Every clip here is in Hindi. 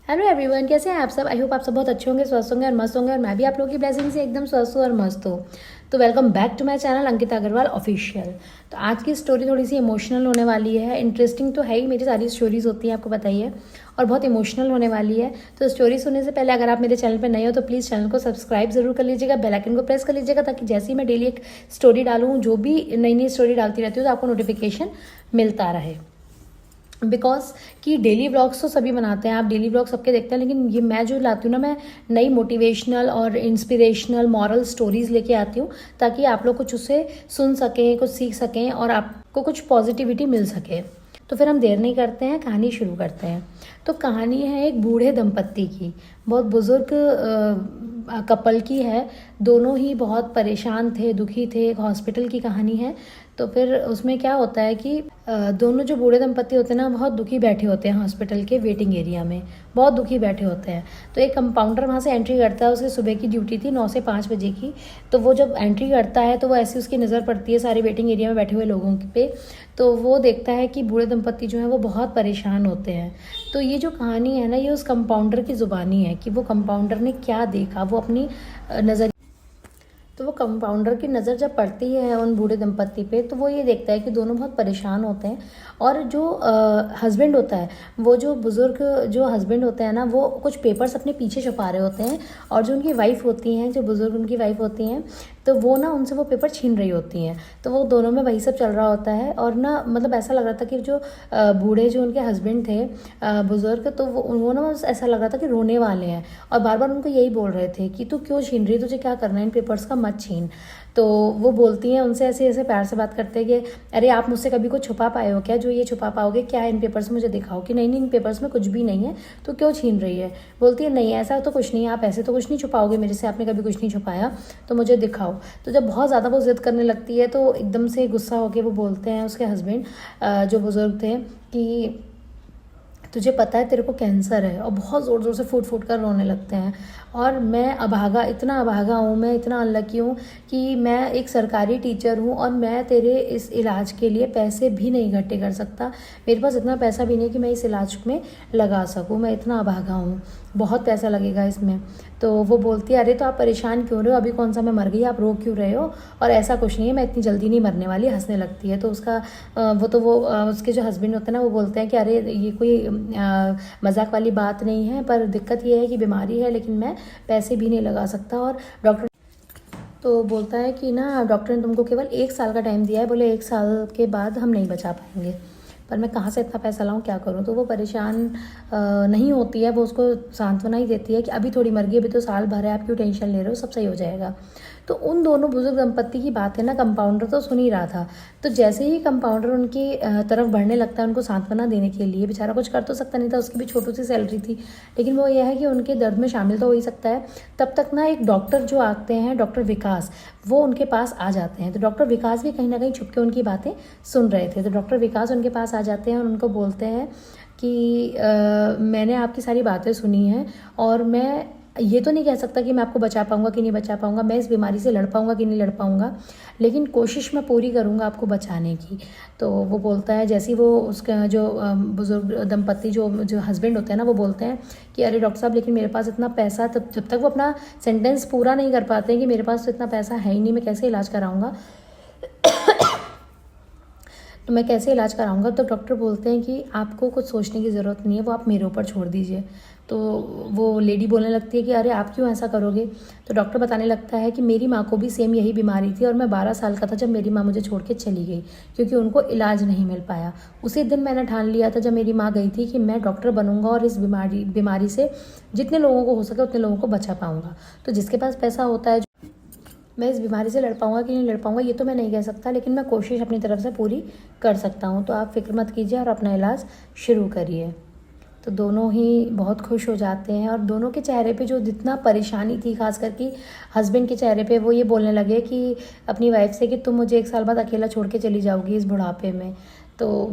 हेलो एवरीवन, कैसे हैं आप सब। आई होप आप सब बहुत अच्छे होंगे, स्वस्थ होंगे और मस्त होंगे और मैं भी आप लोगों की ब्लेसिंग से एकदम स्वस्थ हूँ और मस्त हूँ। तो welcome back to my channel Ankita Agrawal official. तो आज की स्टोरी थोड़ी सी इमोशनल होने वाली है। इंटरेस्टिंग तो है ही, मेरी सारी स्टोरीज होती हैं आपको पता ही है, और बहुत इमोशनल होने वाली है। तो स्टोरी सुनने से पहले अगर आप मेरे चैनल पर नए हो तो प्लीज़ चैनल को सब्सक्राइब जरूर कर लीजिएगा, बेल आइकन को प्रेस कर लीजिएगा, ताकि जैसे ही मैं डेली एक स्टोरी डालूँ, जो भी नई नई स्टोरी डालती रहती हूँ, तो आपको नोटिफिकेशन मिलता रहे। बिकॉज कि डेली व्लॉग्स तो सभी बनाते हैं, आप डेली व्लॉग सबके देखते हैं, लेकिन ये मैं जो लाती हूँ ना, मैं नई मोटिवेशनल और इंस्पिरेशनल मॉरल स्टोरीज लेके आती हूँ, ताकि आप लोग कुछ उससे सुन सकें, कुछ सीख सकें और आपको कुछ पॉजिटिविटी मिल सके। तो फिर हम देर नहीं करते हैं, कहानी शुरू करते हैं। तो कहानी है एक बूढ़े दंपत्ति की, बहुत बुजुर्ग कपल की है। दोनों ही बहुत परेशान थे, दुखी थे। एक हॉस्पिटल की कहानी है। तो फिर उसमें क्या होता है कि दोनों जो बूढ़े दंपत्ति होते हैं ना, बहुत दुखी बैठे होते हैं हॉस्पिटल के वेटिंग एरिया में, बहुत दुखी बैठे होते हैं। तो एक कंपाउंडर वहाँ से एंट्री करता है, उसकी सुबह की ड्यूटी थी 9 से 5 बजे की। तो वो जब एंट्री करता है तो वो ऐसी उसकी नज़र पड़ती है सारे वेटिंग एरिया में बैठे हुए लोगों पे। तो वो देखता है कि बूढ़े दंपत्ति जो हैं वो बहुत परेशान होते हैं। तो ये जो कहानी है ना, ये उस कंपाउंडर की ज़ुबानी है कि वो कंपाउंडर ने क्या देखा। वो अपनी नज़र तो वो कंपाउंडर की नज़र जब पड़ती है उन बूढ़े दंपत्ति पे, तो वो ये देखता है कि दोनों बहुत परेशान होते हैं। और जो हस्बैंड होता है, वो जो बुज़ुर्ग जो हस्बैंड होते हैं ना, वो कुछ पेपर्स अपने पीछे छुपा रहे होते हैं। और जो उनकी वाइफ होती हैं, जो बुज़ुर्ग उनकी वाइफ होती हैं, तो वो ना उनसे वो पेपर छीन रही होती हैं। तो वो दोनों में वही सब चल रहा होता है। और ना मतलब ऐसा लग रहा था कि जो बूढ़े जो उनके हस्बैंड थे बुज़ुर्ग, तो वो ना ऐसा लग रहा था कि रोने वाले हैं। और बार बार उनको यही बोल रहे थे कि तू क्यों छीन रही है, तुझे क्या करना है, इन पेपर्स का मत छीन। तो वो बोलती हैं उनसे, ऐसे ऐसे प्यार से बात करते हैं कि अरे आप मुझसे कभी कुछ छुपा पाए हो क्या, जो ये छुपा पाओगे क्या है इन पेपर्स में, मुझे दिखाओ। कि नहीं नहीं, इन पेपर्स में कुछ भी नहीं है, तो क्यों छीन रही है। बोलती है नहीं ऐसा तो कुछ नहीं है, आप ऐसे तो कुछ नहीं छुपाओगे मेरे से, आपने कभी कुछ नहीं छुपाया, तो मुझे दिखाओ। तो जब बहुत ज़्यादा वो जिद करने लगती है, तो एकदम से गुस्सा होकर वो बोलते हैं उसके हस्बैंड जो बुज़ुर्ग थे कि तुझे पता है तेरे को कैंसर है। और बहुत ज़ोर ज़ोर से फूट फूट कर रोने लगते हैं। और मैं अभागा, इतना अभागा हूँ, मैं इतना अनलकी हूँ कि मैं एक सरकारी टीचर हूँ और मैं तेरे इस इलाज के लिए पैसे भी नहीं इकट्ठे कर सकता। मेरे पास इतना पैसा भी नहीं कि मैं इस इलाज में लगा सकूँ, मैं इतना अभागा हूँ, बहुत पैसा लगेगा इसमें। तो वो बोलती है अरे तो आप परेशान क्यों रहे हो, अभी कौन सा मैं मर गई, आप रो क्यों रहे हो, और ऐसा कुछ नहीं है, मैं इतनी जल्दी नहीं मरने वाली। हंसने लगती है। तो उसका उसके जो हस्बैंड होते हैं ना, वो बोलते हैं कि अरे ये कोई मजाक वाली बात नहीं है, पर दिक्कत ये है कि बीमारी है, लेकिन मैं पैसे भी नहीं लगा सकता। और डॉक्टर तो बोलता है कि ना डॉक्टर ने तुमको केवल 1 साल का टाइम दिया है, बोले 1 साल के बाद हम नहीं बचा पाएंगे, पर मैं कहाँ से इतना पैसा लाऊं, क्या करूं। तो वो परेशान नहीं होती है, वो उसको सांत्वना ही देती है कि अभी थोड़ी मर गई, अभी तो साल भर है, आप क्यों टेंशन ले रहे हो, सब सही हो जाएगा। तो उन दोनों बुजुर्ग दंपत्ति की बात है ना, कंपाउंडर तो सुन ही रहा था। तो जैसे ही कंपाउंडर उनकी तरफ बढ़ने लगता है उनको सांत्वना देने के लिए, बेचारा कुछ कर तो सकता नहीं था, उसकी भी छोटी सी सैलरी थी, लेकिन वो यह है कि उनके दर्द में शामिल तो हो ही सकता है। तब तक ना एक डॉक्टर जो आते हैं, डॉक्टर विकास, वो उनके पास आ जाते हैं। तो डॉक्टर विकास भी कहीं ना कहीं छुप के उनकी बातें सुन रहे थे। तो डॉक्टर विकास उनके पास आ जाते हैं और उनको बोलते हैं कि मैंने आपकी सारी बातें सुनी हैं, और मैं ये तो नहीं कह सकता कि मैं आपको बचा पाऊंगा कि नहीं बचा पाऊंगा, मैं इस बीमारी से लड़ पाऊंगा कि नहीं लड़ पाऊंगा, लेकिन कोशिश मैं पूरी करूंगा आपको बचाने की। तो वो बोलता है, जैसे ही वो उसका जो बुजुर्ग दंपत्ति जो हस्बैंड होते हैं ना, वो बोलते हैं कि अरे डॉक्टर साहब, लेकिन मेरे पास इतना पैसा, तब जब तक वो अपना सेंटेंस पूरा नहीं कर पाते हैं कि मेरे पास तो इतना पैसा है ही नहीं, मैं कैसे इलाज कराऊंगा तो मैं कैसे इलाज कराऊंगा। तो डॉक्टर बोलते हैं कि आपको कुछ सोचने की ज़रूरत नहीं है, वो आप मेरे ऊपर छोड़ दीजिए। तो वो लेडी बोलने लगती है कि अरे आप क्यों ऐसा करोगे। तो डॉक्टर बताने लगता है कि मेरी माँ को भी सेम यही बीमारी थी, और मैं 12 साल का था जब मेरी माँ मुझे छोड़ के चली गई, क्योंकि उनको इलाज नहीं मिल पाया। उसी दिन मैंने ठान लिया था जब मेरी माँ गई थी कि मैं डॉक्टर बनूंगा और इस बीमारी से जितने लोगों को हो सके उतने लोगों को बचा पाऊंगा। तो जिसके पास पैसा होता है, मैं इस बीमारी से लड़ पाऊंगा कि नहीं लड़ पाऊंगा ये तो मैं नहीं कह सकता, लेकिन मैं कोशिश अपनी तरफ से पूरी कर सकता हूँ। तो आप फिक्र मत कीजिए और अपना इलाज शुरू करिए। तो दोनों ही बहुत खुश हो जाते हैं, और दोनों के चेहरे पे जो जितना परेशानी थी, खास करके हस्बैंड के चेहरे पे, वो ये बोलने लगे कि अपनी वाइफ से कि तुम मुझे 1 साल बाद अकेला छोड़ के चली जाओगी इस बुढ़ापे में। तो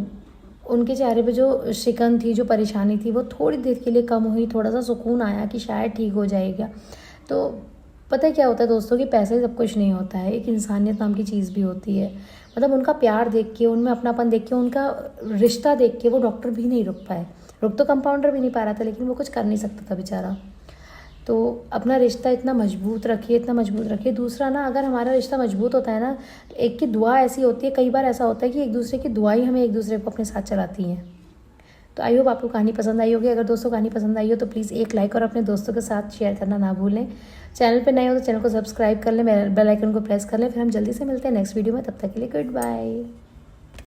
उनके चेहरे पे जो शिकन थी, जो परेशानी थी, वो थोड़ी देर के लिए कम हुई, थोड़ा सा सुकून आया कि शायद ठीक हो जाएगा। तो पता है क्या होता है दोस्तों, कि पैसे सब कुछ नहीं होता है, एक इंसानियत नाम की चीज़ भी होती है। मतलब उनका प्यार देख के, उनमें अपनापन देख के, उनका रिश्ता देख के वो डॉक्टर भी नहीं रुक पाए। रुक तो कंपाउंडर भी नहीं पा रहा था, लेकिन वो कुछ कर नहीं सकता था बेचारा। तो अपना रिश्ता इतना मजबूत रखिए, इतना मजबूत रखिए। दूसरा ना, अगर हमारा रिश्ता मजबूत होता है ना, तो एक की दुआ ऐसी होती है, कई बार ऐसा होता है कि एक दूसरे की दुआ ही हमें एक दूसरे को अपने साथ चलाती हैं। तो आई होप आपको कहानी पसंद आई होगी। अगर दोस्तों कहानी पसंद आई हो तो प्लीज़ एक लाइक और अपने दोस्तों के साथ शेयर करना ना भूलें। चैनल पे नए हो तो चैनल को सब्सक्राइब कर लें, बेल आइकन को प्रेस कर लें। फिर हम जल्दी से मिलते हैं नेक्स्ट वीडियो में। तब तक के लिए गुड बाय।